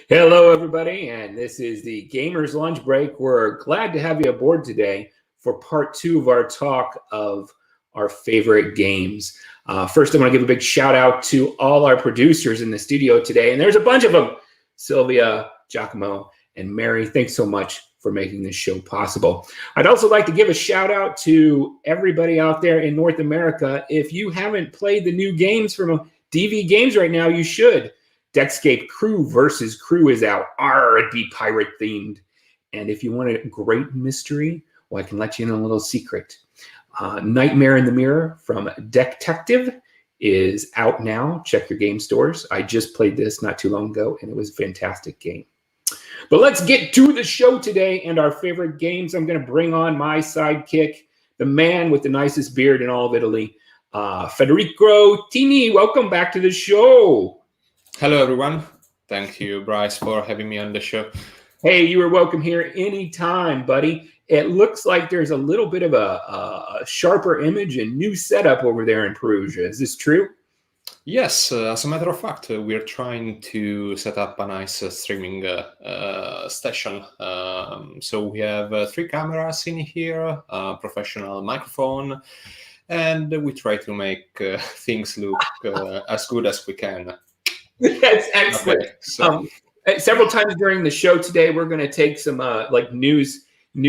Hello, everybody, and this is the Gamers Lunch Break. We're glad to have you aboard today for part two of our talk of our favorite games. First, I want to give a big shout out to all our producers in the studio today, and there's a bunch of them. Sylvia, Giacomo, and Mary, thanks so much for making this show possible. I'd also like to give a shout out to everybody out there in North America. If you haven't played the new games from DV Games right now, you should. Deckscape Crew versus Crew is out. It'd be pirate themed. And if you want a great mystery, well, I can let you in a little secret. Nightmare in the Mirror from Detective is out now. Check your game stores. I just played this not too long ago, and it was a fantastic game. But let's get to the show today and our favorite games. I'm going to bring on my sidekick, the man with the nicest beard in all of Italy, Federico Tini. Welcome back to the show. Hello, everyone. Thank you, Bryce, for having me on the show. Hey, you are welcome here anytime, buddy. It looks like there's a little bit of a sharper image and new setup over there in Perugia. Is this true? Yes, as a matter of fact, we're trying to set up a nice streaming station. So we have 3 cameras in here, a professional microphone, and we try to make things look as good as we can. That's excellent. Okay, so. Several times during the show today, we're going to take some like news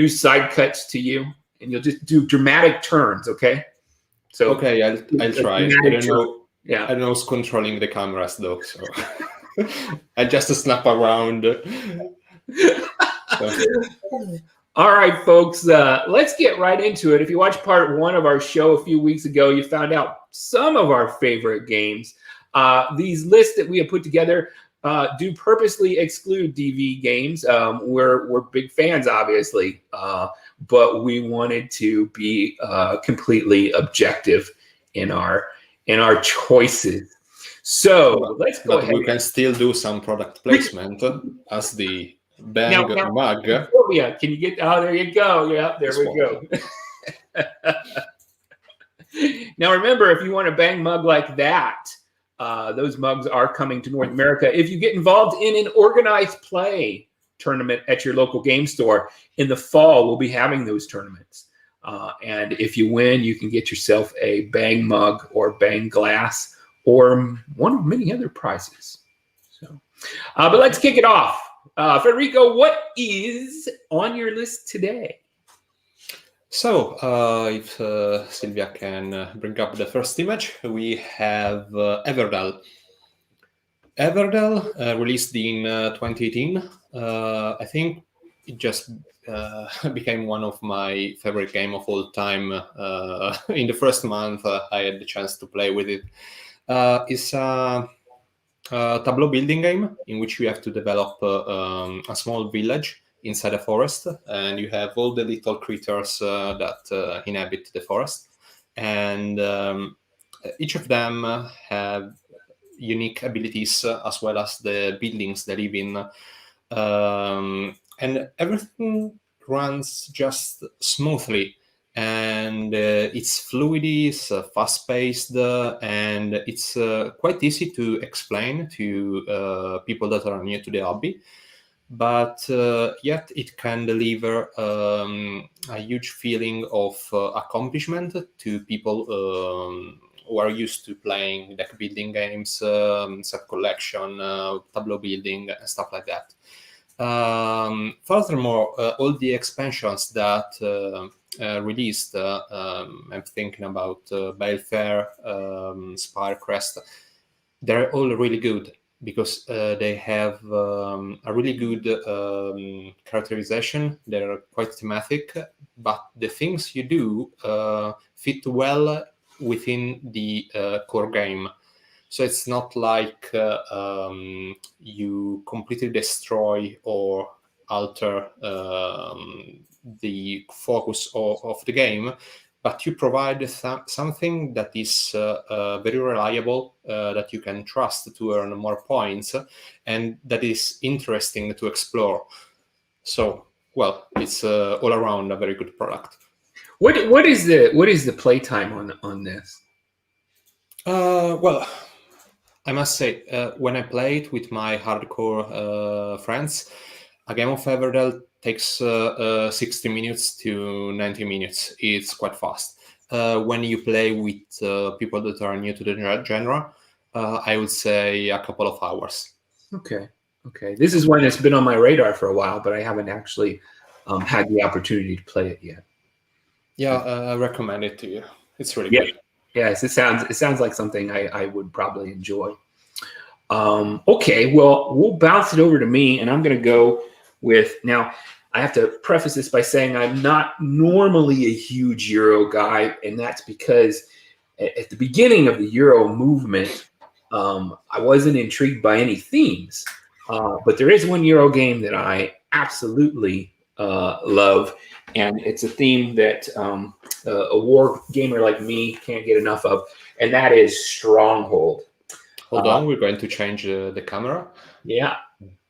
side cuts to you, and you'll just do dramatic turns. Okay. So okay, I'll try. I don't know. Yeah, I don't know who's controlling the cameras though, so I just snap around. All right, folks, let's get right into it. If you watched part 1 of our show a few weeks ago, you found out some of our favorite games. These lists that we have put together do purposely exclude DV games. We're big fans, obviously, but we wanted to be completely objective in our choices. So let's go ahead. We can still do some product placement as the Bang mug. Sylvia, can you get? Oh, there you go. Yeah, there we go. Now remember, if you want a Bang mug like that, those mugs are coming to North America. If you get involved in an organized play tournament at your local game store in the fall, we'll be having those tournaments. And if you win, you can get yourself a Bang mug or Bang glass or one of many other prizes. So, but let's kick it off. Federico, what is on your list today? So, if Sylvia can bring up the first image, we have Everdell. Everdell, released in 2018. I think it just became one of my favorite games of all time. In the first month, I had the chance to play with it. It's a tableau building game in which you have to develop a small village inside a forest, and you have all the little creatures that inhabit the forest, and each of them have unique abilities as well as the buildings they live in, and everything runs just smoothly, and it's fluid, it's fast-paced, and it's quite easy to explain to people that are new to the hobby. But yet it can deliver a huge feeling of accomplishment to people who are used to playing deck building games, set collection, tableau building, and stuff like that. Furthermore, all the expansions that released, I'm thinking about Balefare, Spirecrest, they're all really good, because they have a really good characterization. They're quite thematic, but the things you do fit well within the core game. So it's not like you completely destroy or alter the focus of the game, but you provide something that is very reliable, that you can trust to earn more points, and that is interesting to explore. So, well, it's all around a very good product. What is the playtime on this? Well, I must say, when I play it with my hardcore friends, a game of Everdell takes 60 minutes to 90 minutes. It's quite fast. When you play with people that are new to the genre, I would say a couple of hours. Okay. This is one that's been on my radar for a while, but I haven't actually had the opportunity to play it yet. Yeah, I recommend it to you. It's really Yeah. good. Yes, it sounds like something I would probably enjoy. Okay, well, we'll bounce it over to me, and I'm going to go with now. I have to preface this by saying I'm not normally a huge Euro guy, and that's because at the beginning of the Euro movement, I wasn't intrigued by any themes. But there is one Euro game that I absolutely love, and it's a theme that a war gamer like me can't get enough of, and that is Stronghold. Hold on, we're going to change the camera. Yeah.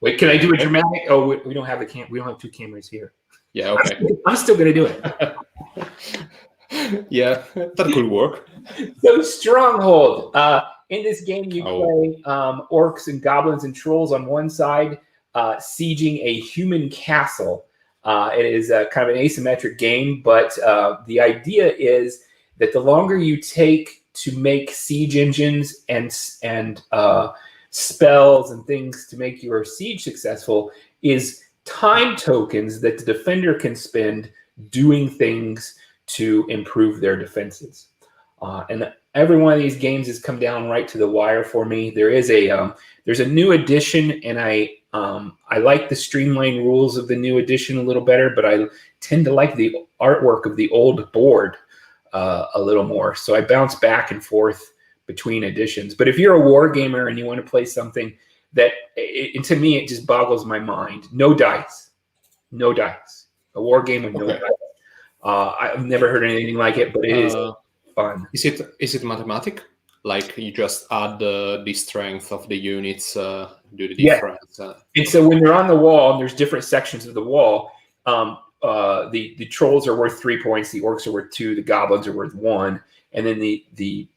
Wait, can I do a dramatic? Oh, we don't have we don't have two cameras here. Yeah, okay. I'm still going to do it. Yeah, that could work. So Stronghold. In this game, you play orcs and goblins and trolls on one side, sieging a human castle. It is kind of an asymmetric game, but the idea is that the longer you take to make siege engines and spells and things to make your siege successful is time tokens that the defender can spend doing things to improve their defenses. And every one of these games has come down right to the wire for me. There's a new edition, and I like the streamlined rules of the new edition a little better, but I tend to like the artwork of the old board a little more. So I bounce back and forth between editions. But if you're a war gamer and you want to play something that, to me, it just boggles my mind. No dice. A war game with no dice. I've never heard anything like it, but it is fun. Is it mathematic? Like you just add the strength of the units, do the difference? Yeah. And so when they're on the wall, and there's different sections of the wall, the trolls are worth 3 points, the orcs are worth 2, the goblins are worth 1, and then the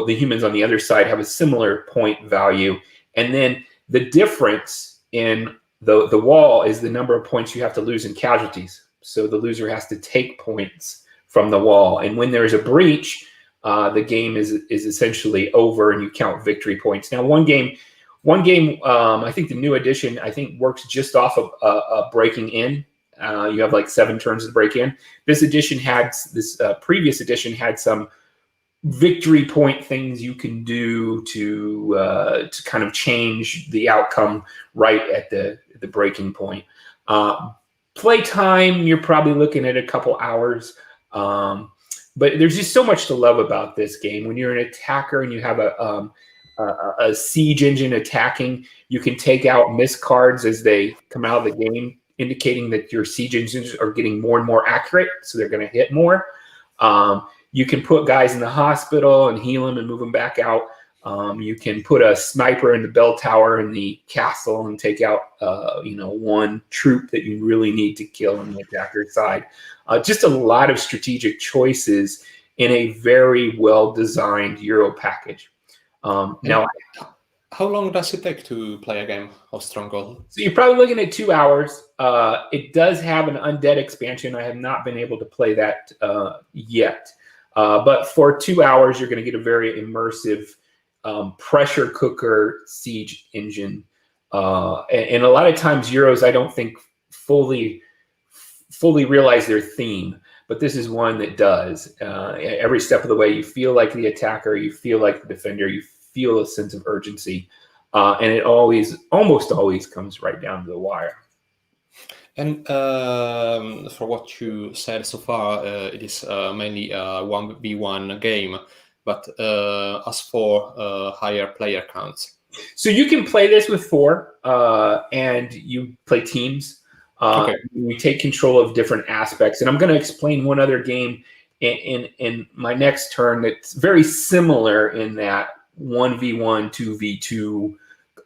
humans on the other side have a similar point value. And then the difference in the wall is the number of points you have to lose in casualties. So the loser has to take points from the wall. And when there's a breach, the game is essentially over, and you count victory points. Now, one game, I think the new edition, works just off of breaking in. You have like 7 turns to break in. This previous edition had some victory point things you can do to kind of change the outcome right at the breaking point. Play time, you're probably looking at a couple hours. But there's just so much to love about this game. When you're an attacker and you have a siege engine attacking, you can take out miss cards as they come out of the game, indicating that your siege engines are getting more and more accurate, so they're going to hit more. You can put guys in the hospital and heal them and move them back out. You can put a sniper in the bell tower in the castle and take out, one troop that you really need to kill on the attacker's side. Just a lot of strategic choices in a very well-designed Euro package. Now, how long does it take to play a game of Stronghold? So you're probably looking at 2 hours. It does have an undead expansion. I have not been able to play that yet. But for 2 hours, you're going to get a very immersive pressure cooker siege engine. And a lot of times Euros, I don't think fully realize their theme, but this is one that does. Every step of the way, you feel like the attacker, you feel like the defender, you feel a sense of urgency. And it almost always comes right down to the wire. And for what you said so far, it is mainly a 1v1 game. But as for higher player counts, so you can play this with 4, and you play teams. Okay. We take control of different aspects, and I'm going to explain one other game in my next turn that's very similar in that 1v1,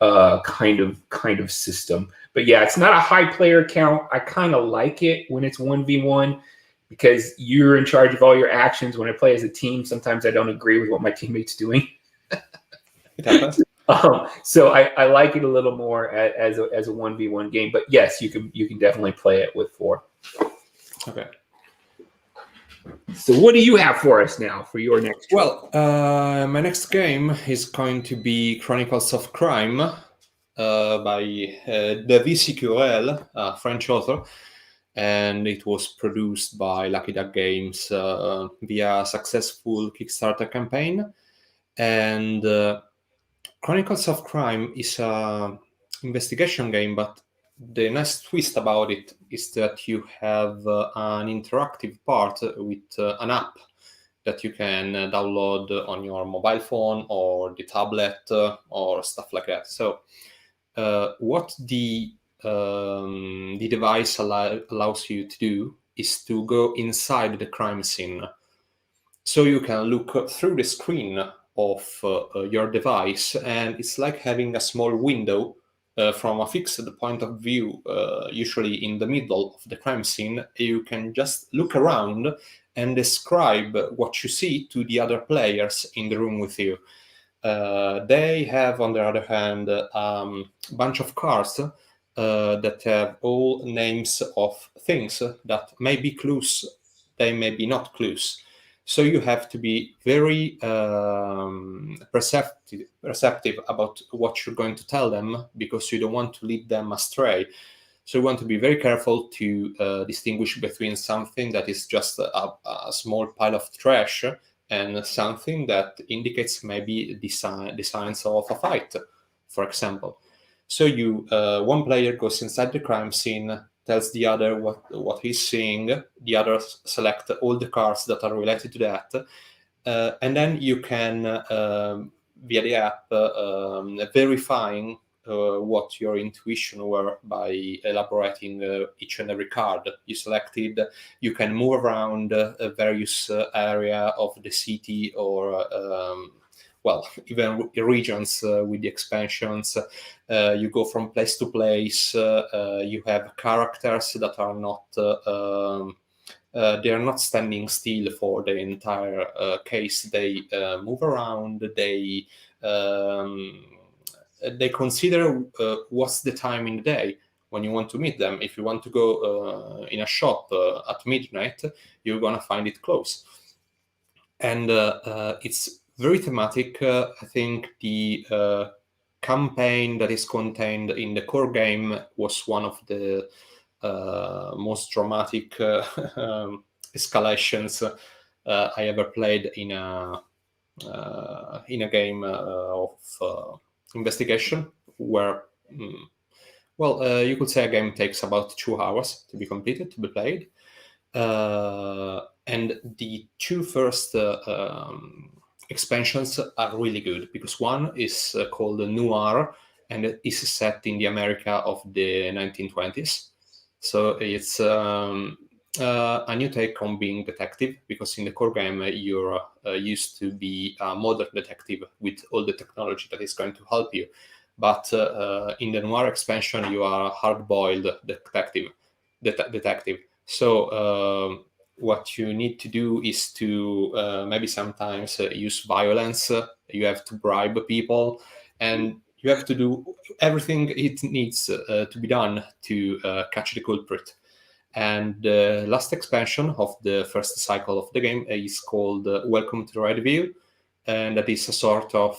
2v2 kind of system. But yeah, it's not a high player count. I kind of like it when it's 1v1. Because you're in charge of all your actions. When I play as a team, sometimes I don't agree with what my teammate's doing. It happens. So I like it a little more as a 1v1 game, but yes, you can definitely play it with 4. Okay. So what do you have for us now for your next choice? Well, my next game is going to be Chronicles of Crime by David Sicurel, a French author, and it was produced by Lucky Duck Games via a successful Kickstarter campaign. And Chronicles of Crime is a investigation game, but the nice twist about it is that you have an interactive part with an app that you can download on your mobile phone or the tablet or stuff like that. So what the device allows you to do is to go inside the crime scene. So you can look through the screen of your device, and it's like having a small window from a fixed point of view, usually in the middle of the crime scene. You can just look around and describe what you see to the other players in the room with you. They have, on the other hand, a bunch of cards that have all names of things that may be clues, they may be not clues. So you have to be very perceptive about what you're going to tell them, because you don't want to lead them astray. So you want to be very careful to distinguish between something that is just a small pile of trash and something that indicates maybe the signs of a fight, for example. So you, one player goes inside the crime scene, tells the other what he's seeing. The others select all the cards that are related to that, and then you can, via the app, verifying what your intuition were by elaborating each and every card you selected. You can move around various area of the city, or well, even regions with the expansions. You go from place to place. You have characters that are not they are not standing still for the entire case. They move around. They consider what's the time in the day when you want to meet them. If you want to go in a shop at midnight, you're gonna find it closed. And it's very thematic. I think the campaign that is contained in the core game was one of the most dramatic escalations I ever played in a game of investigation, where you could say a game takes about 2 hours to be completed, to be played. And the 2 first expansions are really good, because one is called Noir, and it is set in the America of the 1920s. So it's a new take on being detective, because in the core game you're used to be a modern detective with all the technology that is going to help you. But in the Noir expansion, you are a hard-boiled detective. So what you need to do is to maybe sometimes use violence. You have to bribe people, and you have to do everything it needs to be done to catch the culprit. And the last expansion of the first cycle of the game is called Welcome to Redview, and that is a sort of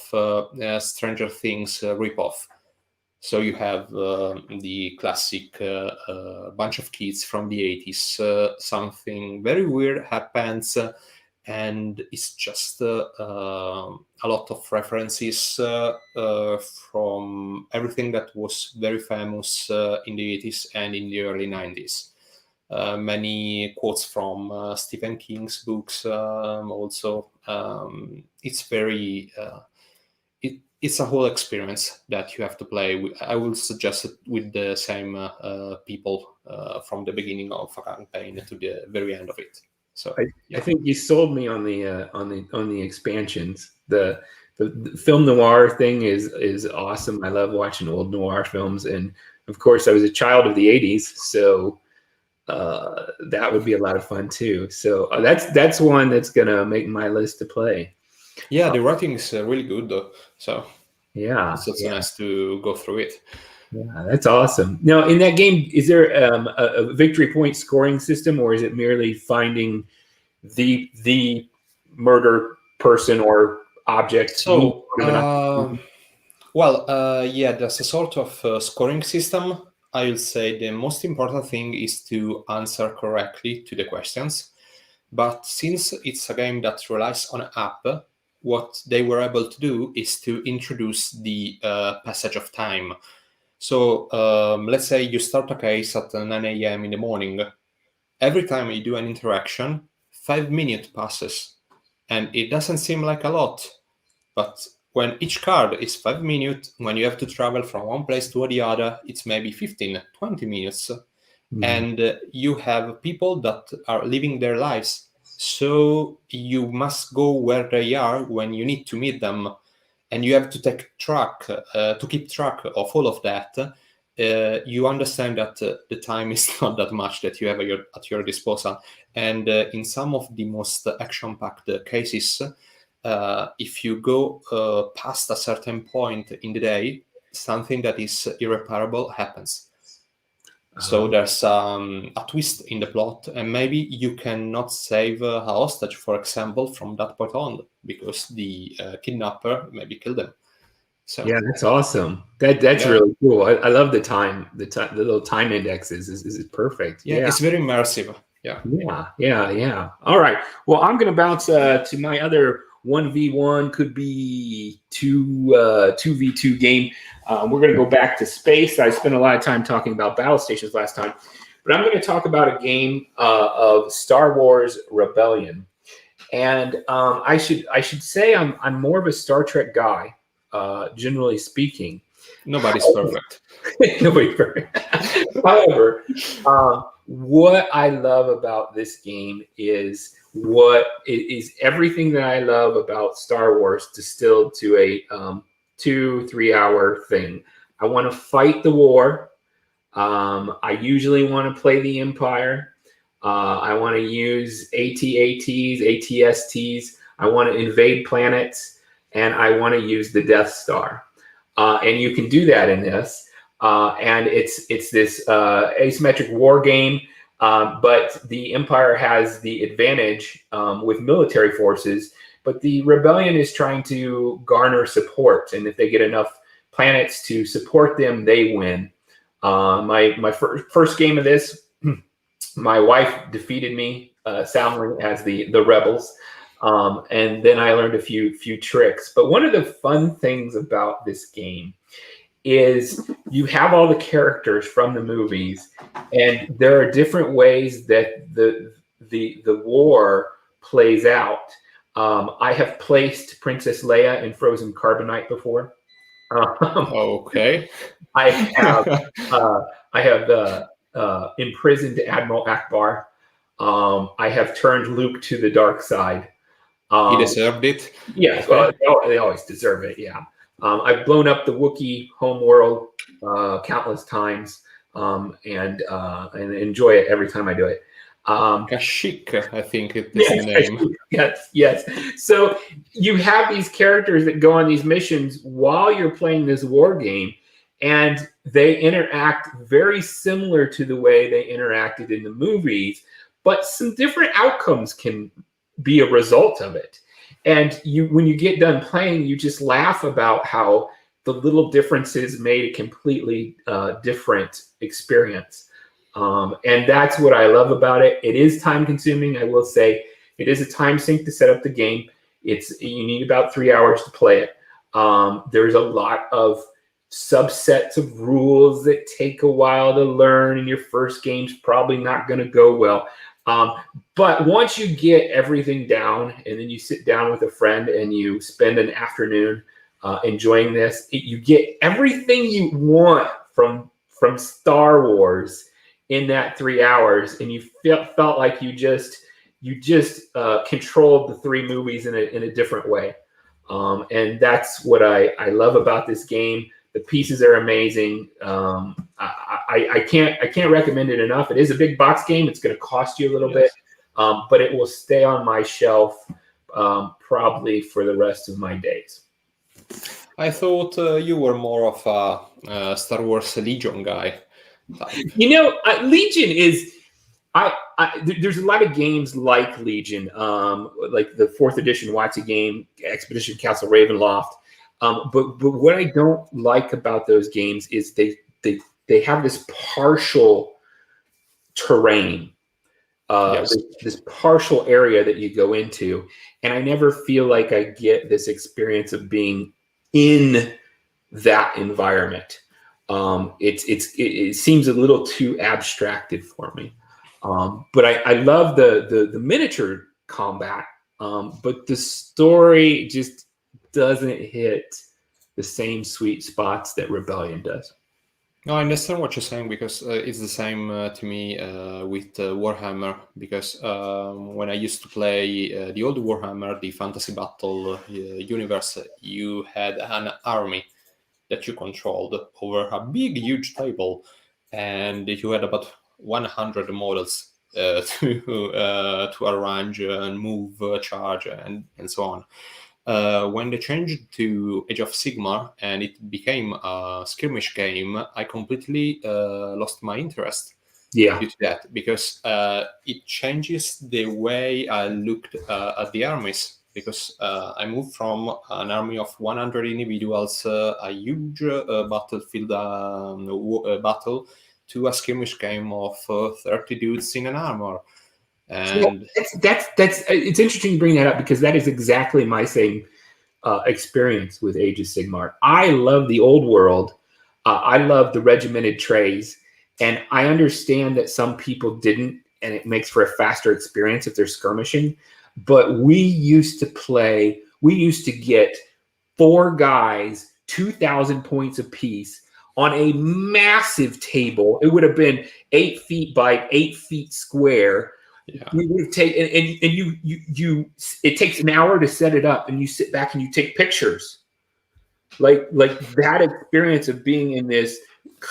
Stranger Things ripoff. So you have the classic bunch of kids from the 80s. Something very weird happens, and it's just a lot of references from everything that was very famous in the 80s and in the early 90s. Many quotes from Stephen King's books also. It's very... it's a whole experience that you have to play. I will suggest it with the same people from the beginning of a campaign to the very end of it. So I think you sold me on the expansions. The film noir thing is awesome. I love watching old noir films, and of course, I was a child of the '80s, so that would be a lot of fun too. So that's one that's gonna make my list to play. yeah, the writing is really good though. So Yeah. It's also Yeah. nice to go through it. Yeah, that's awesome. Now, in that game, is there a victory point scoring system, or is it merely finding the murder person or object? So, well, there's a sort of scoring system. I will say the most important thing is to answer correctly to the questions. But since it's a game that relies on an app, what they were able to do is to introduce the passage of time. So let's say you start a case at 9 a.m. in the morning. Every time you do an interaction, 5 minutes passes. And it doesn't seem like a lot, but when each card is 5 minutes, when you have to travel from one place to the other, it's maybe 15, 20 minutes. And you have people that are living their lives. So you must go where they are when you need to meet them. And you have to keep track of all of that. You understand that the time is not that much that you have at your disposal. And in some of the most action-packed cases, if you go past a certain point in the day, something that is irreparable happens. So there's a twist in the plot, and maybe you cannot save a hostage, for example, from that point on, because the kidnapper maybe killed them. So yeah, that's awesome. That's really cool. I love the little time indexes. Is perfect. Yeah, it's very immersive. Yeah. All right. Well, I'm going to bounce to my other 1v1, could be 2v2 game. We're going to go back to space. I spent a lot of time talking about battle stations last time, but I'm going to talk about a game of Star Wars Rebellion. And I should say I'm more of a Star Trek guy, generally speaking. Nobody's perfect. Nobody's perfect. However, what I love about this game is everything that I love about Star Wars distilled to a 2-3 hour thing. I want to fight the war. I usually want to play the Empire. I want to use AT-ATs, ATSTs. I want to invade planets, and I want to use the Death Star. And you can do that in this. And it's this asymmetric war game, but the Empire has the advantage with military forces, but the Rebellion is trying to garner support. And if they get enough planets to support them, they win. My first game of this, my wife defeated me soundly as the rebels. And then I learned a few tricks. But one of the fun things about this game is you have all the characters from the movies, and there are different ways that the war plays out. I have placed Princess Leia in Frozen Carbonite before. Okay. I have imprisoned Admiral Akbar. I have turned Luke to the dark side. He deserved it. Yes, well, they always deserve it. Yeah. I've blown up the Wookiee homeworld countless times, and enjoy it every time I do it. Kashyyyk, I think is the name. Yes. So you have these characters that go on these missions while you're playing this war game, and they interact very similar to the way they interacted in the movies, but some different outcomes can be a result of it. And when you get done playing, you just laugh about how the little differences made a completely different experience. And that's what I love about it. It is time consuming. I will say it is a time sink to set up the game. You need about 3 hours to play it. There's a lot of subsets of rules that take a while to learn, and your first game's probably not going to go well. But once you get everything down, and then you sit down with a friend and you spend an afternoon enjoying this, you get everything you want from Star Wars in that 3 hours, and you felt like you just controlled the three movies in a different way. And that's what I love about this game. The pieces are amazing. I can't recommend it enough. It is a big box game. It's going to cost you a little bit, but it will stay on my shelf probably for the rest of my days. I thought you were more of a Star Wars Legion guy type. Legion is. There's a lot of games like Legion, like the 4th edition WotC game, Expedition Castle Ravenloft. But what I don't like about those games is they have this partial terrain, Yes. this partial area that you go into, and I never feel like I get this experience of being in that environment. It seems a little too abstracted for me. But I love the miniature combat, but the story just doesn't hit the same sweet spots that Rebellion does. No, I understand what you're saying because it's the same to me with Warhammer. Because when I used to play the old Warhammer, the Fantasy Battle universe, you had an army that you controlled over a big, huge table, and you had about 100 models to arrange and move, charge, and so on. When they changed to Age of Sigmar and it became a skirmish game, I completely lost my interest due to that, because it changes the way I looked at the armies. Because I moved from an army of 100 individuals, a huge battlefield battle, to a skirmish game of 30 dudes in an armor. And that's it's interesting to bring that up, because that is exactly my same experience with Age of Sigmar. I love the old world. I love the regimented trays, and I understand that some people didn't, and it makes for a faster experience if they're skirmishing. But we used to get 4 guys, 2,000 points apiece on a massive table. It would have been 8 feet by 8 feet square. yeah. We would have taken, and you it takes an hour to set it up, and you sit back and you take pictures. Like that experience of being in this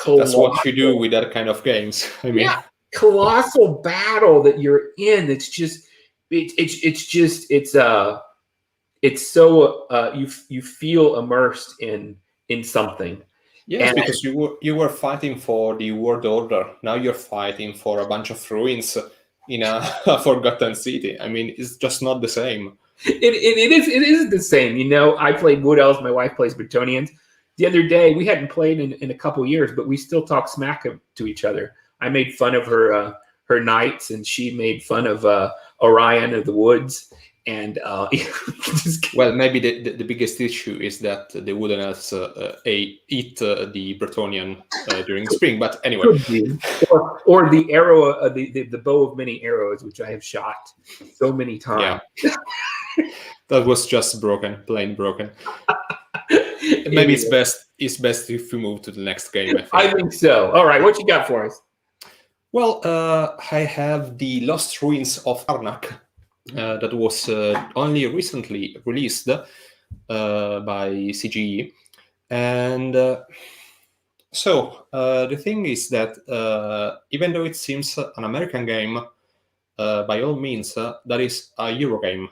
That's what you do with that kind of games. I mean, colossal battle that you're in. It's just it's so you feel immersed in something. yes, And because you were fighting for the world order. Now you're fighting for a bunch of ruins in a forgotten city. I mean, it's just not the same. It isn't the same. I played Wood Elves. My wife plays Bretonians. The other day, we hadn't played in a couple years, but we still talk smack to each other. I made fun of her knights, and she made fun of Orion of the Woods. And well, maybe the biggest issue is that the Wooden Elves eat the Bretonian during spring. But anyway, or the arrow, the bow of many arrows, which I have shot so many times. Yeah. That was just broken, plain broken. Maybe it's best if we move to the next game. I think so. All right, what you got for us? Well, I have the Lost Ruins of Karnak. That was only recently released by CGE. And so the thing is that even though it seems an American game, by all means, that is a Euro game.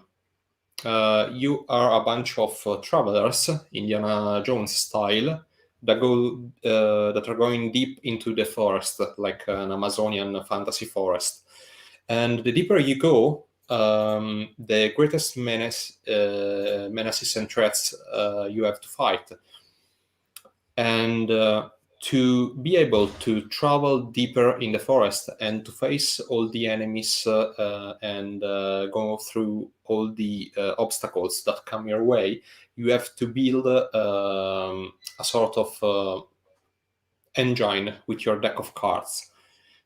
You are a bunch of travelers, Indiana Jones style, that are going deep into the forest, like an Amazonian fantasy forest. And the deeper you go, the greatest menaces and threats you have to fight. And to be able to travel deeper in the forest and to face all the enemies and go through all the obstacles that come your way, you have to build a sort of engine with your deck of cards.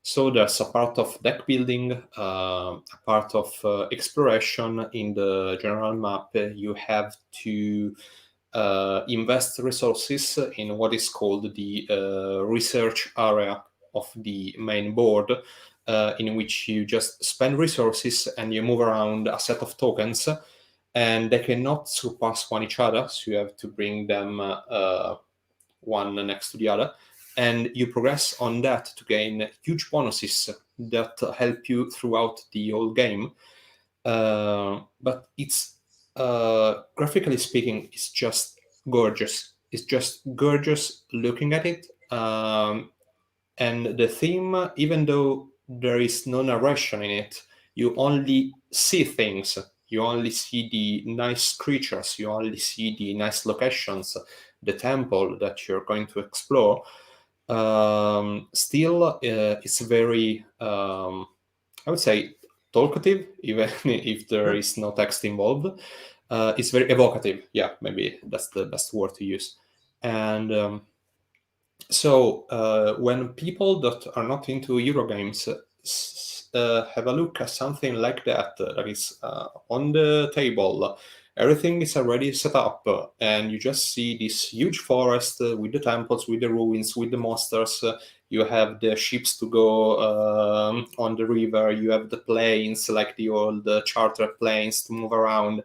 So there's a part of deck building, a part of exploration in the general map. You have to invest resources in what is called the research area of the main board, in which you just spend resources and you move around a set of tokens, and they cannot surpass one each other. So you have to bring them one next to the other. And you progress on that to gain huge bonuses that help you throughout the whole game. But it's, graphically speaking, it's just gorgeous. is just gorgeous looking at it. And the theme, even though there is no narration in it, you only see things. You only see the nice creatures. You only see the nice locations, the temple that you're going to explore. Still, it's very, I would say, talkative, even if there is no text involved. It's very evocative. Yeah, maybe that's the best word to use. And so when people that are not into Eurogames have a look at something like that is on the table, everything is already set up, and you just see this huge forest with the temples, with the ruins, with the monsters. You have the ships to go on the river. You have the planes, like the old charter planes, to move around.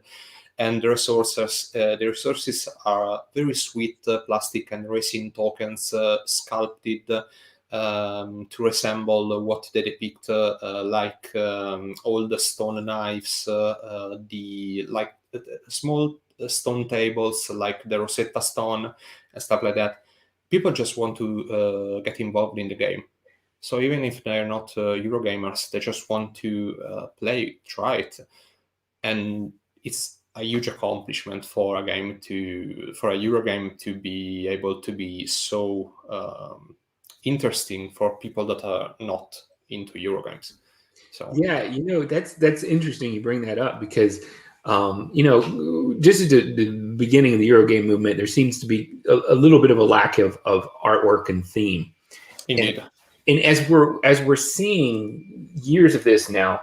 And the resources are very sweet plastic and resin tokens sculpted to resemble what they depict, like all the stone knives, the small stone tables, like the Rosetta Stone and stuff like that. People just want to get involved in the game. So even if they're not Eurogamers, they just want to play, try it, and it's a huge accomplishment for a Eurogame to be able to be so interesting for people that are not into Eurogames. So Yeah, that's interesting you bring that up because just at the beginning of the Eurogame movement, there seems to be a little bit of a lack of artwork and theme. indeed. And as we're seeing years of this now,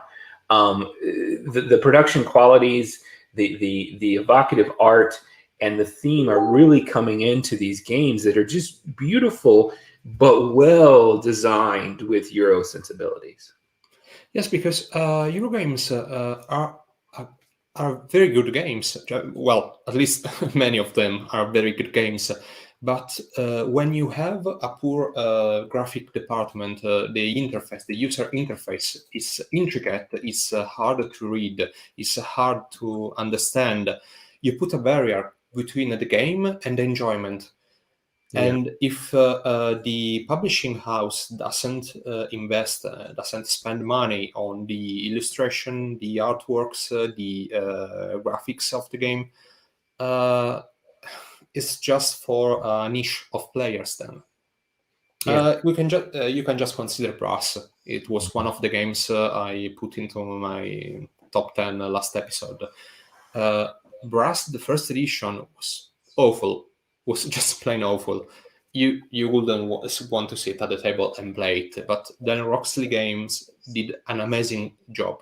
the production qualities, the evocative art, and the theme are really coming into these games that are just beautiful but well designed with Euro sensibilities. Yes, because Eurogames are very good games. Well, at least many of them are very good games. But when you have a poor graphic department, the user interface is intricate, it's hard to read, it's hard to understand. You put a barrier between the game and the enjoyment. Yeah. And if the publishing house doesn't doesn't spend money on the illustration, the artworks, the graphics of the game, it's just for a niche of players. Then you can just consider Brass. It was one of the games I put into my top 10 last episode. Brass, the first edition, was awful. Was just plain awful. You wouldn't want to sit at the table and play it. But then Roxley Games did an amazing job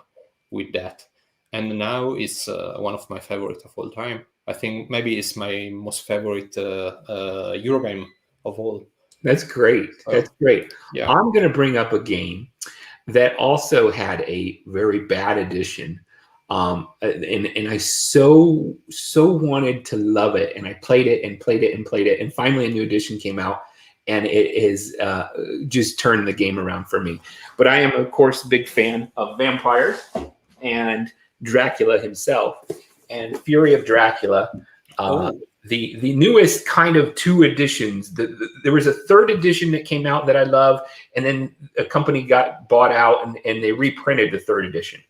with that, and now it's one of my favorite of all time. I think maybe it's my most favorite Eurogame of all. That's great. That's great. Yeah. I'm going to bring up a game that also had a very bad edition. And I so wanted to love it, and I played it and played it and played it, and finally a new edition came out, and it is just turned the game around for me. But I am, of course, a big fan of vampires and Dracula himself, and Fury of Dracula. The newest kind of two editions. There was a third edition that came out that I love, and then a company got bought out and they reprinted the third edition.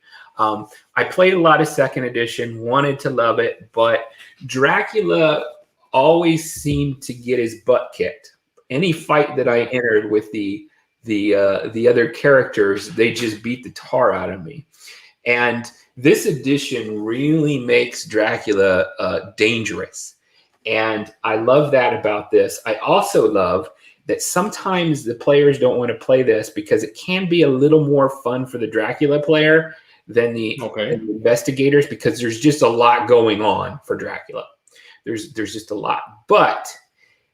I played a lot of second edition, wanted to love it, but Dracula always seemed to get his butt kicked. Any fight that I entered with the other characters, they just beat the tar out of me. And this edition really makes Dracula dangerous. And I love that about this. I also love that sometimes the players don't want to play this because it can be a little more fun for the Dracula player than the investigators, because there's just a lot going on for Dracula. There's just a lot. But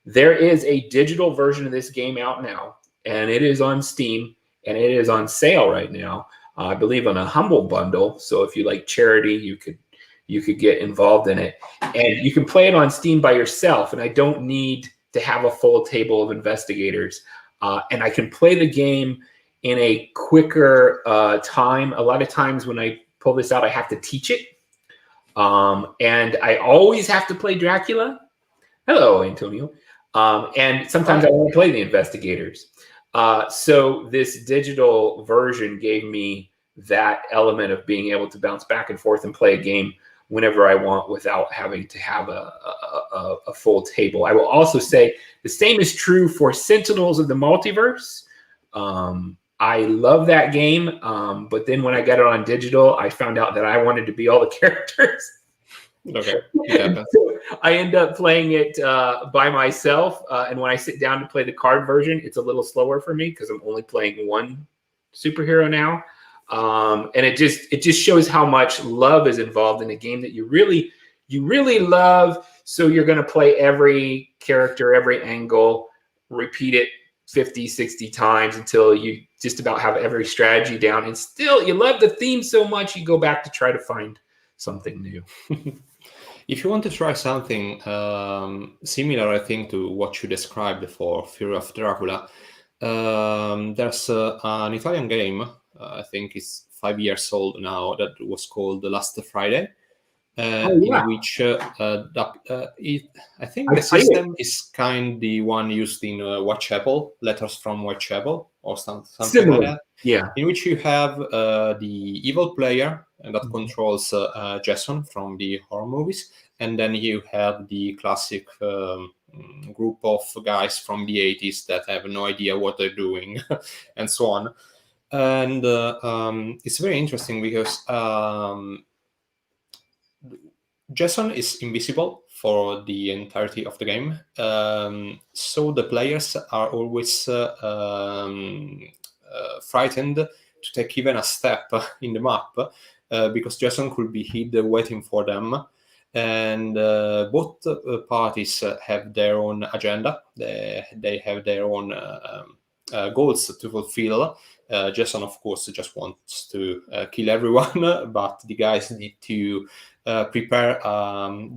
there is a digital version of this game out now, and it is on Steam, and it is on sale right now. I believe on a Humble Bundle. So if you like charity, you could get involved in it, and you can play it on Steam by yourself. And I don't need to have a full table of investigators, and I can play the game in a quicker time. A lot of times when I pull this out, I have to teach it. And I always have to play Dracula. Hello, Antonio. And sometimes I want to play the investigators. So this digital version gave me that element of being able to bounce back and forth and play a game whenever I want without having to have a full table. I will also say the same is true for Sentinels of the Multiverse. I love that game, but then when I got it on digital, I found out that I wanted to be all the characters. Okay. So I end up playing it by myself, and when I sit down to play the card version, it's a little slower for me because I'm only playing one superhero now, and it just shows how much love is involved in a game that you really love. So you're going to play every character, every angle, repeat it 50, 60 times until you just about have every strategy down, and still you love the theme so much you go back to try to find something new. If you want to try something similar, I think, to what you described for Fury of Dracula, there's an Italian game, I think it's 5 years old now, that was called Last Friday, in which I think the system is kind of the one used in Whitechapel, Letters from Whitechapel, or something Similar. like that. Yeah. In which you have the evil player that controls Jason from the horror movies, and then you have the classic group of guys from the 80s that have no idea what they're doing, and so on. And it's very interesting because Jason is invisible for the entirety of the game, so the players are always frightened to take even a step in the map because Jason could be hid waiting for them. And both parties have their own agenda. They have their own goals to fulfill. Jason, of course, just wants to kill everyone, but the guys need to prepare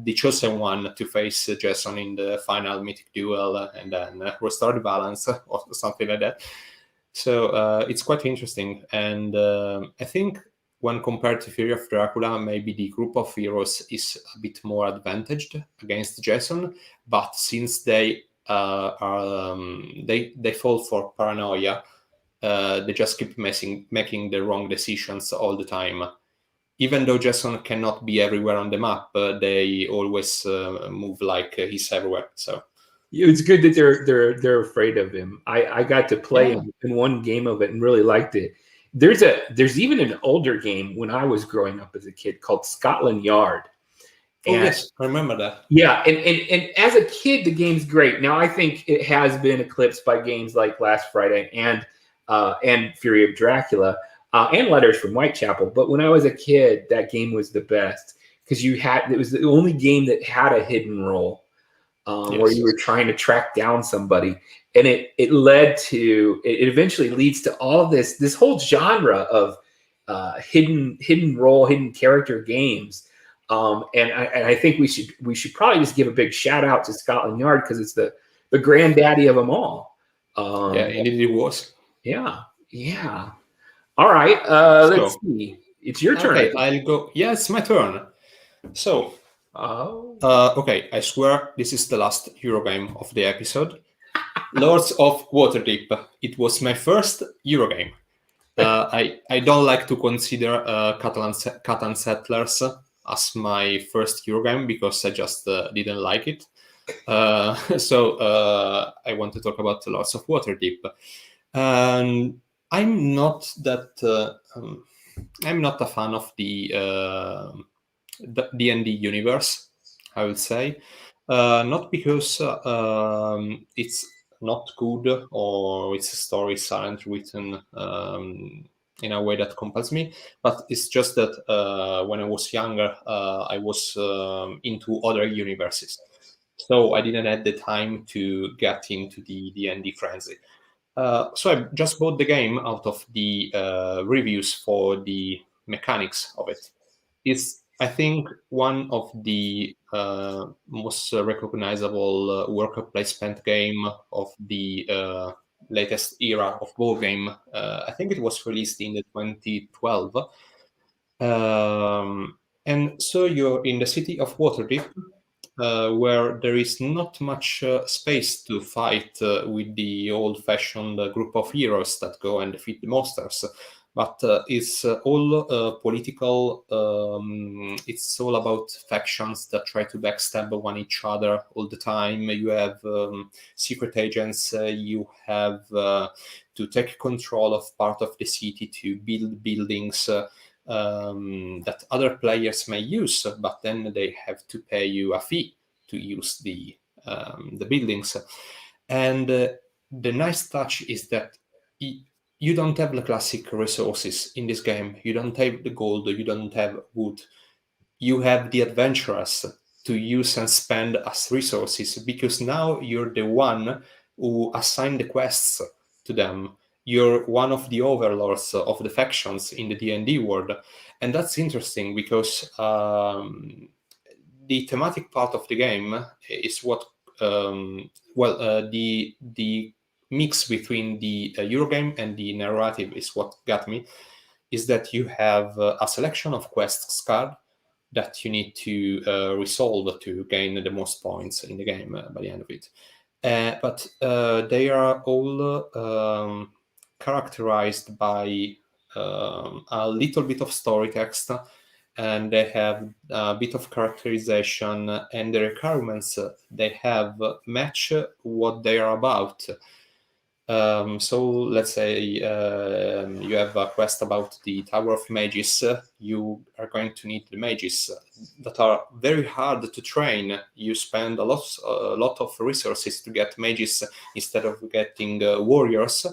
the chosen one to face Jason in the final mythic duel and then restore the balance or something like that. So it's quite interesting. And I think when compared to Fury of Dracula, maybe the group of heroes is a bit more advantaged against Jason. But since they they fall for paranoia, they just keep making the wrong decisions all the time. Even though Jason cannot be everywhere on the map, they always move like he's everywhere. So it's good that they're afraid of him. I got to play him in one game of it and really liked it. There's even an older game when I was growing up as a kid called Scotland Yard. And, yes, I remember that. Yeah, and as a kid, the game's great. Now I think it has been eclipsed by games like Last Friday and Fury of Dracula and Letters from Whitechapel. But when I was a kid, that game was the best because it was the only game that had a hidden role. Where you were trying to track down somebody, and it eventually leads to all this whole genre of hidden role, hidden character games. And I think we should probably just give a big shout out to Scotland Yard because it's the granddaddy of them all. Yeah, indeed it was. Yeah. All right, let's see. It's your turn. Okay, I'll go. Yeah, it's my turn. So. Okay, I swear this is the last Eurogame of the episode. Lords of Waterdeep. It was my first Eurogame. I don't like to consider Catan Settlers as my first Eurogame because I just didn't like it. So I want to talk about Lords of Waterdeep. I'm not that. I'm not a fan of the D&D universe, I would say. Not because it's not good or its stories aren't written in a way that compels me, but it's just that when I was younger, I was into other universes. So I didn't have the time to get into the D&D frenzy. So I just bought the game out of the reviews for the mechanics of it. It's, I think, one of the most recognizable worker placement game of the latest era of board game. I think it was released in 2012. And so you're in the city of Waterdeep, where there is not much space to fight with the old-fashioned group of heroes that go and defeat the monsters. But it's all political. It's all about factions that try to backstab one each other all the time. You have secret agents. You have to take control of part of the city to build buildings that other players may use, but then they have to pay you a fee to use the buildings. And the nice touch is that you don't have the classic resources in this game. You don't have the gold, you don't have wood. You have the adventurers to use and spend as resources, because now you're the one who assigned the quests to them. You're one of the overlords of the factions in the D&D world. And that's interesting because the thematic part of the game is what, the mix between the Eurogame and the narrative is what got me, is that you have a selection of quests card that you need to resolve to gain the most points in the game by the end of it. But they are all characterized by a little bit of story text, and they have a bit of characterization, and the requirements they have match what they are about. So let's say you have a quest about the Tower of Mages. You are going to need the mages that are very hard to train. You spend a lot of resources to get mages instead of getting warriors,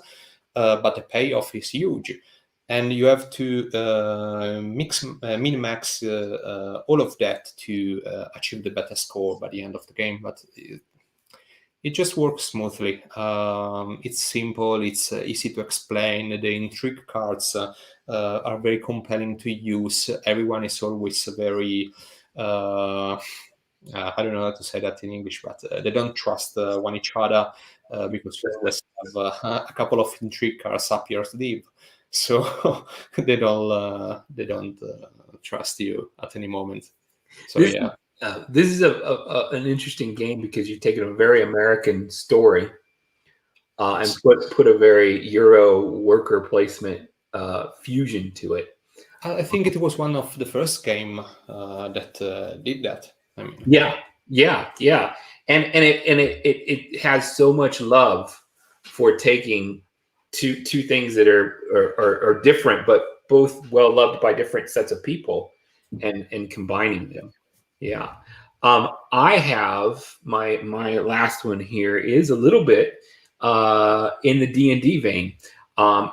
but the payoff is huge. And you have to min-max all of that to achieve the better score by the end of the game. But it just works smoothly. It's simple. It's easy to explain. The intrigue cards are very compelling to use. Everyone is always very... I don't know how to say that in English, but they don't trust one each other because you always have a couple of intrigue cards up your sleeve. So they don't trust you at any moment. So this is an interesting game because you've taken a very American story and put a very Euro worker placement fusion to it. I think it was one of the first game that did that. I mean, yeah, and it has so much love for taking two things that are different, but both well loved by different sets of people, and combining them. Yeah. I have my last one here is a little bit in the D&D vein.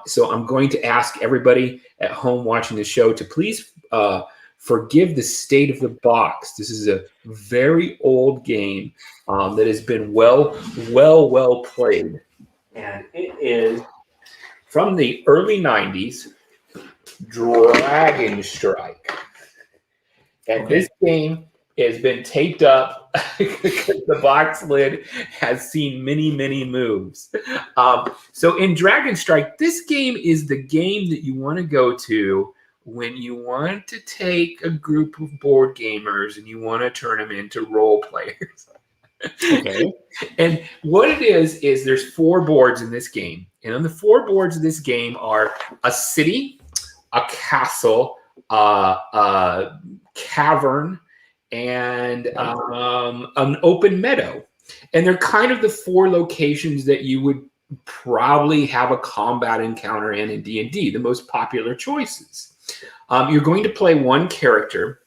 So I'm going to ask everybody at home watching the show to please forgive the state of the box. This is a very old game that has been well played, and it is from the early 90s, Dragon Strike. And this game has been taped up because the box lid has seen many moves. So in Dragon Strike, this game is the game that you want to go to when you want to take a group of board gamers and you want to turn them into role players. Okay. And what it is there's 4 boards in this game. And on the 4 boards of this game are a city, a castle, a cavern, and an open meadow. And they're kind of the 4 locations that you would probably have a combat encounter in D&D, the most popular choices. You're going to play one character,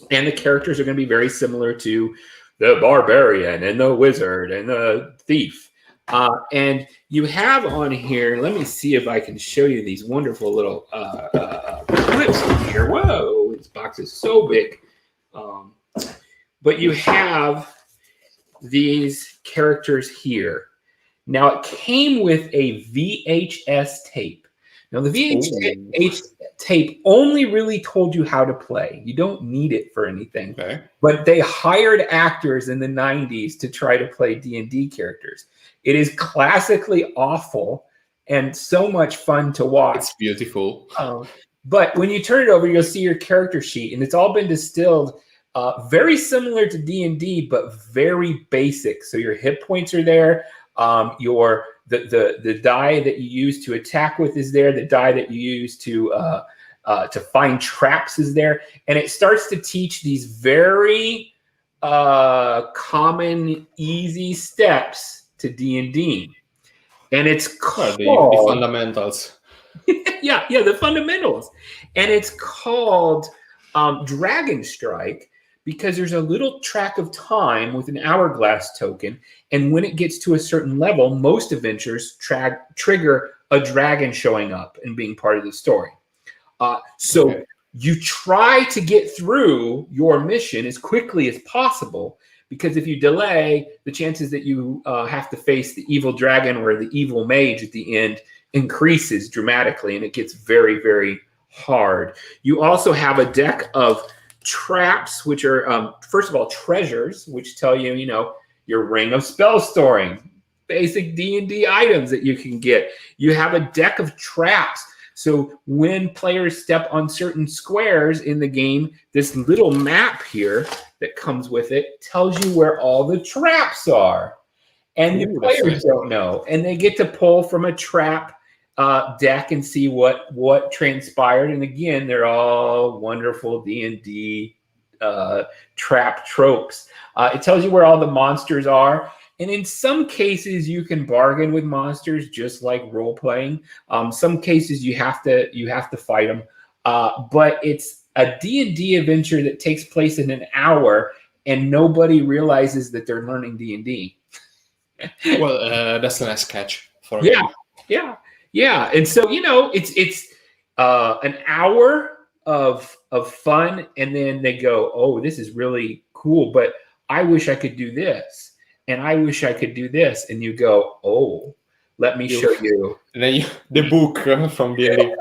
and the characters are going to be very similar to the barbarian and the wizard and the thief. And you have on here, let me see if I can show you these wonderful little clips on here. Whoa, this box is so big. But you have these characters here. Now, it came with a VHS tape. Now, the VHS tape only really told you how to play. You don't need it for anything. Okay. But they hired actors in the 90s to try to play D&D characters. It is classically awful and so much fun to watch. It's beautiful. But when you turn it over, you'll see your character sheet, and it's all been distilled Very similar to D&D, but very basic. So your hit points are there. Your the die that you use to attack with is there. The die that you use to find traps is there, and it starts to teach these very common, easy steps to D&D, and it's called the fundamentals. yeah, the fundamentals, and it's called Dragon Strike because there's a little track of time with an hourglass token, and when it gets to a certain level, most adventures trigger a dragon showing up and being part of the story. So you try to get through your mission as quickly as possible, because if you delay, the chances that you have to face the evil dragon or the evil mage at the end increases dramatically, and it gets very, very hard. You also have a deck of traps, which are, first of all, treasures, which tell you, your ring of spell storing, basic D&D items that you can get. You have a deck of traps. So when players step on certain squares in the game, this little map here that comes with it tells you where all the traps are. And the players don't know. And they get to pull from a trap deck and see what transpired. And again, they're all wonderful D&D trap tropes. It tells you where all the monsters are. And in some cases, you can bargain with monsters, just like role playing. Some cases, you have to fight them. But it's a D&D adventure that takes place in an hour, and nobody realizes that they're learning D&D. Well, that's a nice catch for a game. Yeah. And so it's an hour of fun, and then they go, "Oh, this is really cool, but I wish I could do this. And I wish I could do this," and you go, "Oh, let me show you." And then the book from the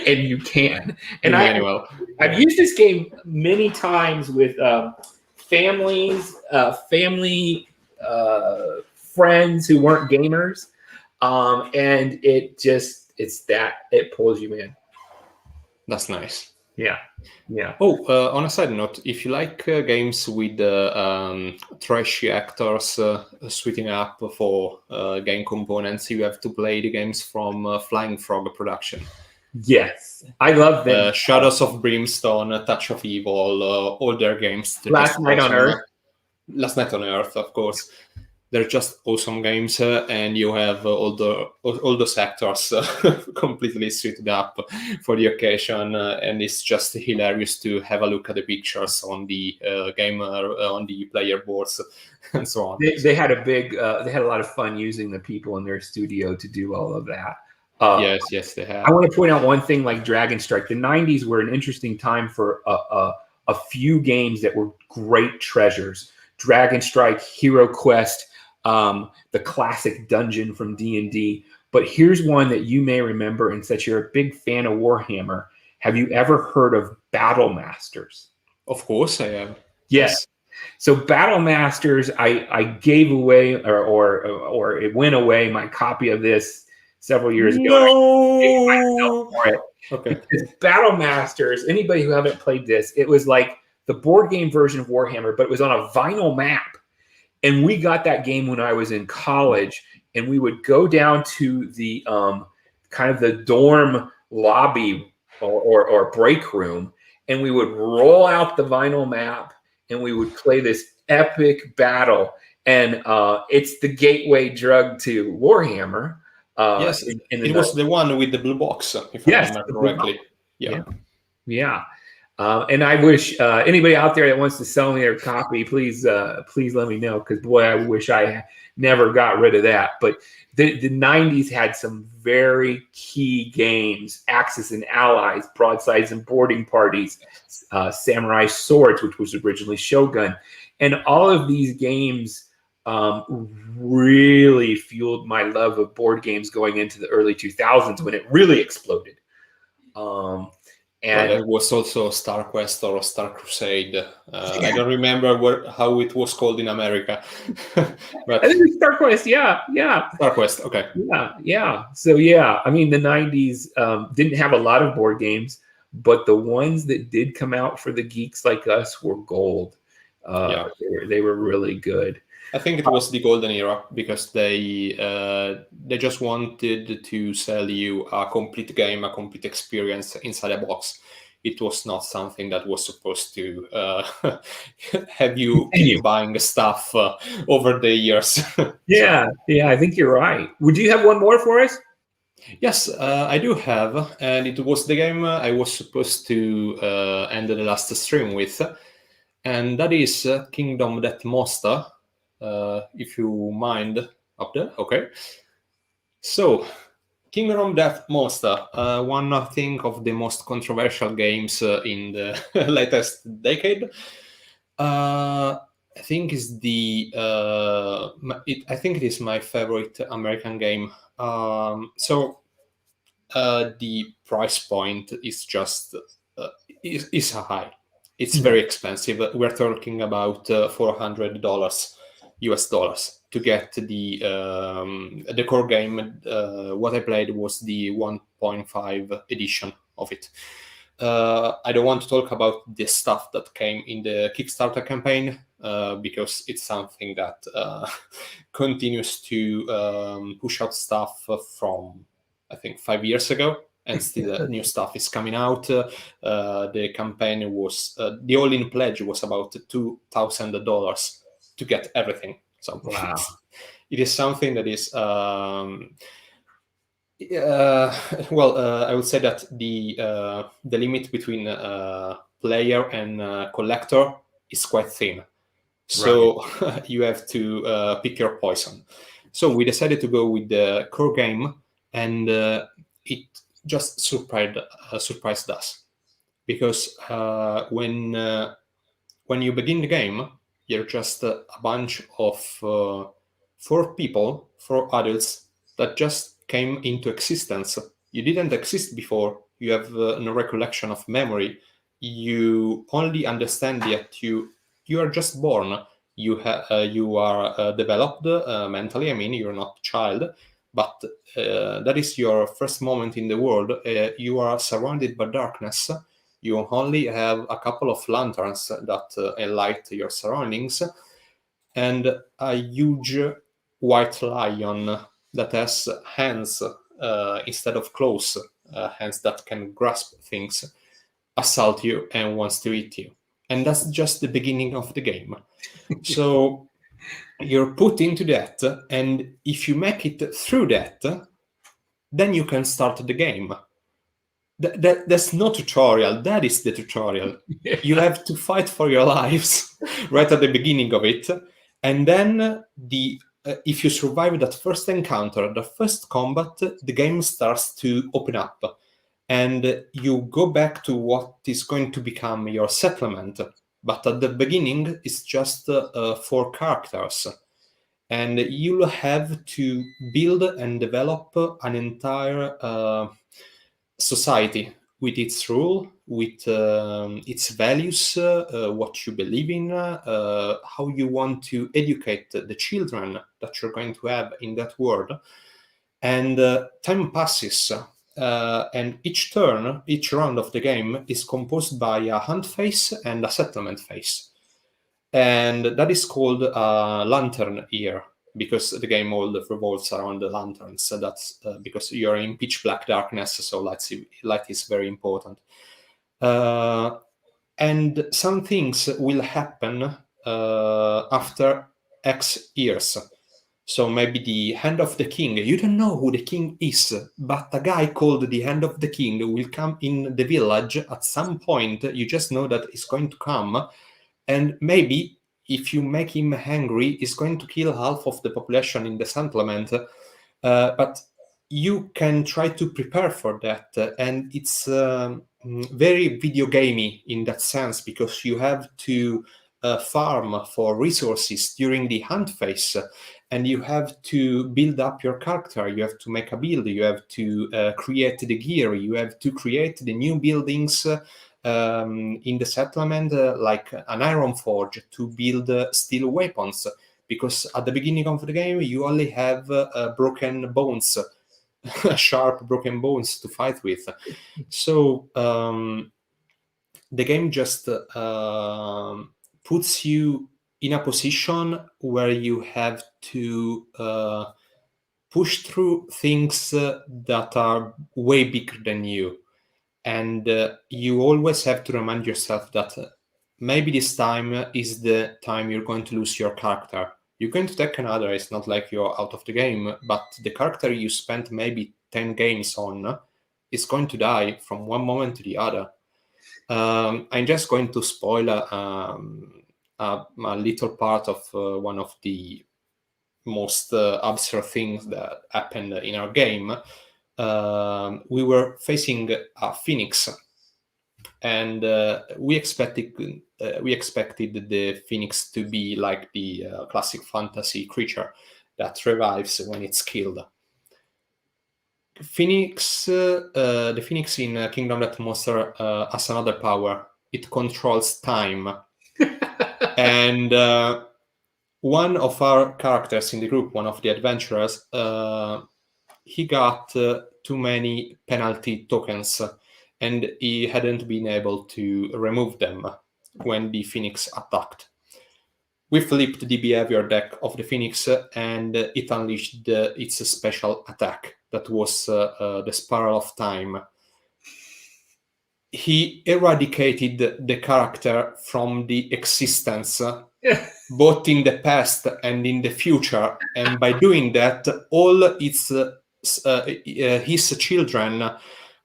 and you can. And I've used this game many times with families, family friends who weren't gamers, and it pulls you in. That's nice. Yeah. Oh, on a side note, if you like games with trashy actors suiting up for game components, you have to play the games from Flying Frog Production. Yes, I love them. Shadows of Brimstone, Touch of Evil, all their games. Last Night on Earth, of course. They're just awesome games, and you have all those actors completely suited up for the occasion, and it's just hilarious to have a look at the pictures on the on the player boards and so on. They had a lot of fun using the people in their studio to do all of that. Yes, they have. I want to point out one thing, like Dragon Strike. The 90s were an interesting time for a few games that were great treasures. Dragon Strike, Hero Quest, the classic dungeon from D&D. But here's one that you may remember, and since you're a big fan of Warhammer, have you ever heard of Battle Masters? Of course I have. Yes. So Battle Masters, I gave away or it went away, my copy of this several years ago. No. I gave myself for it. Okay. Because Battle Masters, anybody who haven't played this, it was like the board game version of Warhammer, but it was on a vinyl map. And we got that game when I was in college, and we would go down to the kind of the dorm lobby or break room, and we would roll out the vinyl map, and we would play this epic battle. And it's the gateway drug to Warhammer. Yes, it was the one with the blue box, if I remember correctly. Yeah. And I wish anybody out there that wants to sell me their copy, please let me know, because boy, I wish I never got rid of that. But the 90s had some very key games: Axis and Allies, Broadsides and Boarding Parties, Samurai Swords, which was originally Shogun. And all of these games really fueled my love of board games going into the early 2000s, when it really exploded. And there was also Star Quest or Star Crusade. I don't remember how it was called in America. But I think it's Star Quest, yeah. Star Quest, okay. Yeah. So, I mean, the 90s didn't have a lot of board games, but the ones that did come out for the geeks like us were gold. They were really good. I think it was the golden era because they just wanted to sell you a complete game, a complete experience inside a box. It was not something that was supposed to have you keep buying stuff over the years. Yeah, I think you're right. Would you have one more for us? Yes, I do have, and it was the game I was supposed to end the last stream with, and that is Kingdom Death Monster. If you mind up there, okay. So, Kingdom Death Monster, one I think of the most controversial games in the latest decade. I think is I think it is my favorite American game. The price point is just is high. It's very expensive. We're talking about $400 US dollars to get the core game. What I played was the 1.5 edition of it. I don't want to talk about the stuff that came in the Kickstarter campaign because it's something that continues to push out stuff from, I think, 5 years ago, and still new stuff is coming out. The campaign was the all-in pledge was about $2,000 to get everything. So wow. It is something that is I would say that the limit between player and collector is quite thin. So you have to pick your poison. So we decided to go with the core game, and it just surprised us because when you begin the game, you're just a bunch of 4 adults that just came into existence. You didn't exist before. You have no recollection of memory. You only understand that you are just born. You are developed mentally. I mean, you're not a child, but that is your first moment in the world. You are surrounded by darkness. You only have a couple of lanterns that light your surroundings, and a huge white lion that has hands instead of claws, hands that can grasp things, assault you and wants to eat you. And that's just the beginning of the game. So you're put into that, and if you make it through that, then you can start the game. That's no tutorial. That is the tutorial. Yeah. You have to fight for your lives right at the beginning of it, and then if you survive that first encounter, the first combat, the game starts to open up, and you go back to what is going to become your settlement. But at the beginning, it's just 4 characters, and you'll have to build and develop an entire society with its rule, with its values, what you believe in, how you want to educate the children that you're going to have in that world. And time passes, and each round of the game is composed by a hunt phase and a settlement phase. And that is called lantern year, because the game all revolves around the lanterns. So that's because you're in pitch black darkness, so light is very important. And some things will happen after X years. So maybe the Hand of the King, you don't know who the king is, but a guy called the Hand of the King will come in the village at some point. You just know that it's going to come. And maybe if you make him angry, he's going to kill half of the population in the settlement. But you can try to prepare for that. And it's very video gamey in that sense, because you have to farm for resources during the hunt phase. And you have to build up your character. You have to make a build. You have to create the gear. You have to create the new buildings in the settlement, like an iron forge to build steel weapons, because at the beginning of the game you only have broken bones. sharp broken bones to fight with. So the game just puts you in a position where you have to push through things that are way bigger than you. And you always have to remind yourself that maybe this time is the time you're going to lose your character. You're going to take another. It's not like you're out of the game, but the character you spent maybe 10 games on is going to die from one moment to the other. I'm just going to spoil a little part of one of the most absurd things that happened in our game. We were facing a phoenix, and we expected the phoenix to be like the classic fantasy creature that revives when it's killed. The phoenix in Kingdom Death Monster has another power. It controls time. And one of our characters in the group, one of the adventurers, he got too many penalty tokens, and he hadn't been able to remove them when the Phoenix attacked. We flipped the behavior deck of the Phoenix, and it unleashed its special attack that was the Spiral of Time. He eradicated the character from the existence, both in the past and in the future, and by doing that, all his children,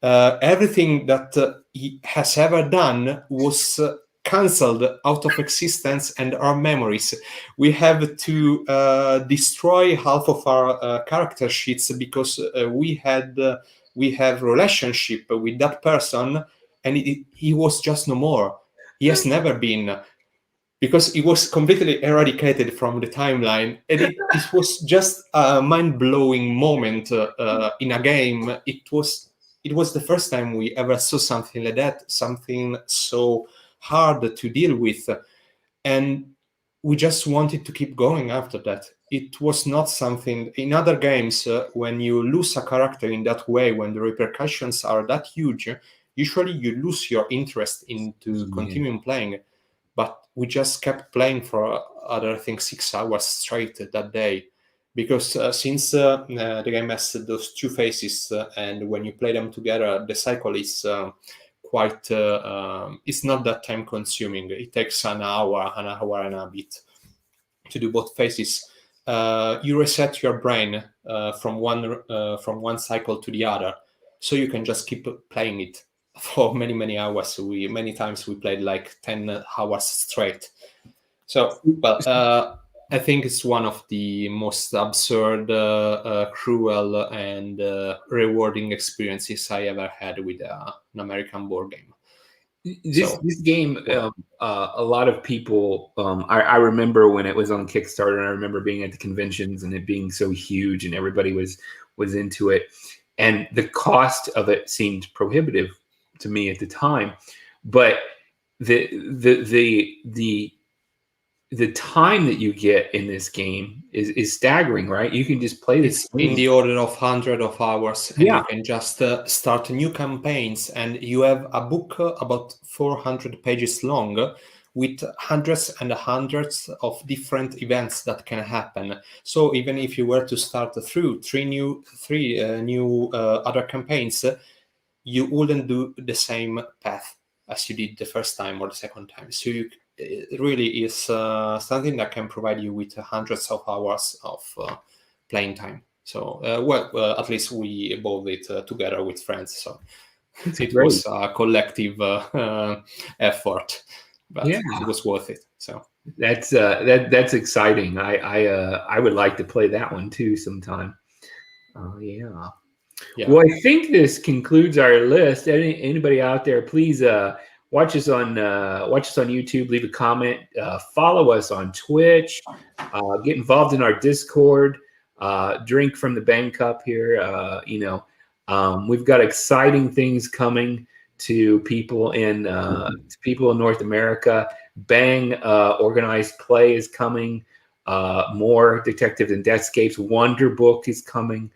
everything that he has ever done was cancelled out of existence, and our memories. We have to destroy half of our character sheets because we have relationship with that person, and he was just no more. He has never been, because it was completely eradicated from the timeline. And it was just a mind-blowing moment in a game. It was the first time we ever saw something like that, something so hard to deal with. And we just wanted to keep going after that. It was not something in other games, when you lose a character in that way, when the repercussions are that huge, usually you lose your interest into continuing playing. But we just kept playing for other, I think, 6 hours straight that day. Because since the game has those two phases, and when you play them together, the cycle is quite, it's not that time consuming. It takes an hour and a bit to do both phases. You reset your brain from one cycle to the other, so you can just keep playing it for many hours. Many times we played like 10 hours straight. So, well, I think it's one of the most absurd, cruel, and rewarding experiences I ever had with an American board game. This game, a lot of people, I remember when it was on Kickstarter, and I remember being at the conventions and it being so huge and everybody was into it. And the cost of it seemed prohibitive to me at the time. But the time that you get in this game is staggering, right? You can just play this in the order of hundreds of hours, and you can just start new campaigns, and you have a book about 400 pages long with hundreds and hundreds of different events that can happen. So even if you were to start through three new other campaigns, you wouldn't do the same path as you did the first time or the second time. So it really is something that can provide you with hundreds of hours of playing time. So, at least we bought it together with friends. So it was a collective effort, but it was worth it. So that's exciting. I would like to play that one too sometime. Yeah. Well, I think this concludes our list. Anybody out there, please watch us on YouTube. Leave a comment. Follow us on Twitch. Get involved in our Discord. Drink from the Bang Cup here. We've got exciting things coming to people in North America. Bang organized play is coming. More Detectives and Deathscapes. Wonder Book is coming.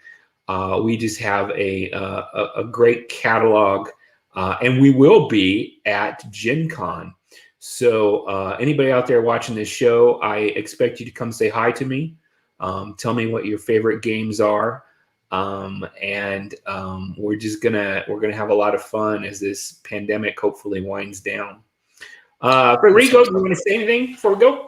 We just have a great catalog, and we will be at Gen Con. So anybody out there watching this show, I expect you to come say hi to me. Tell me what your favorite games are. And we're gonna have a lot of fun as this pandemic hopefully winds down. Federico, do you want to say anything before we go?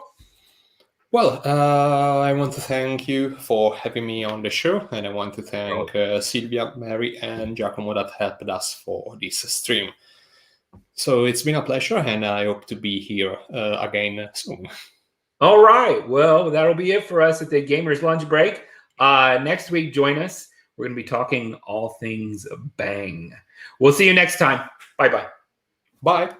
Well, I want to thank you for having me on the show, and I want to thank Sylvia, Mary, and Giacomo that helped us for this stream. So it's been a pleasure, and I hope to be here again soon. All right. Well, that'll be it for us at the Gamers Lunch Break. Next week, join us. We're going to be talking all things Bang. We'll see you next time. Bye-bye. Bye.